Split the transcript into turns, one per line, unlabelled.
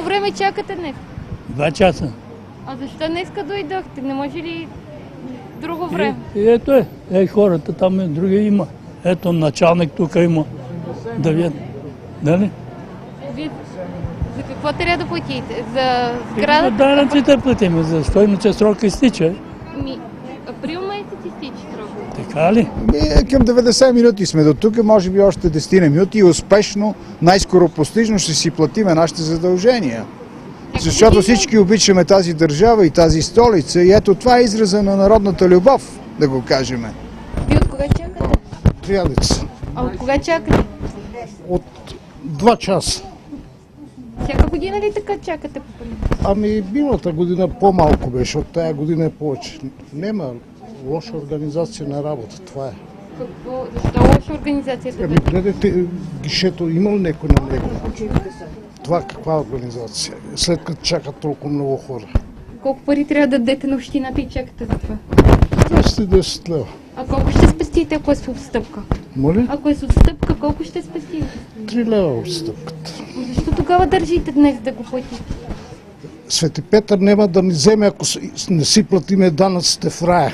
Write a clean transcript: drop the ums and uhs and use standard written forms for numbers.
колко време чакате днес?
2 часа.
А защо днеска дойдохте? Не може ли друго време?
Ето хората там други има. Ето началник тук има. Да видят. Дали?
Вие за какво трябва да платите? За сградата?
Данъците платим, защо иначе срока изтича.
Април месец изтича срока.
Така ли?
Към 90 минути сме до тук, може би още 10 минути и успешно, най-скоро постижно ще си платиме нашите задължения. Защото всички обичаме тази държава и тази столица и ето това е израза на народната любов, да го кажем.
Вие от кога чакате?
Триадец.
А от кога чакате?
От 2 часа.
Всяка година ли така чакате?
Ами миналата година по-малко беше, от тая година е повече. Нема лоша организация на работа, това е.
Какво? Защо лоша организацията?
Ами гледайте, гишето има ли някой на него? Това каква организация? След като чакат толкова много хора.
Колко пари трябва да дадете на общината и чакате за това?
210 лева.
А колко ще спестите, ако е с отстъпка?
Моля?
Ако е с отстъпка, колко ще спестите?
3 лева отстъпката.
Защо тогава държите днес да го платите?
Свети Петър няма да ни вземе, ако не си платиме данъците в рая.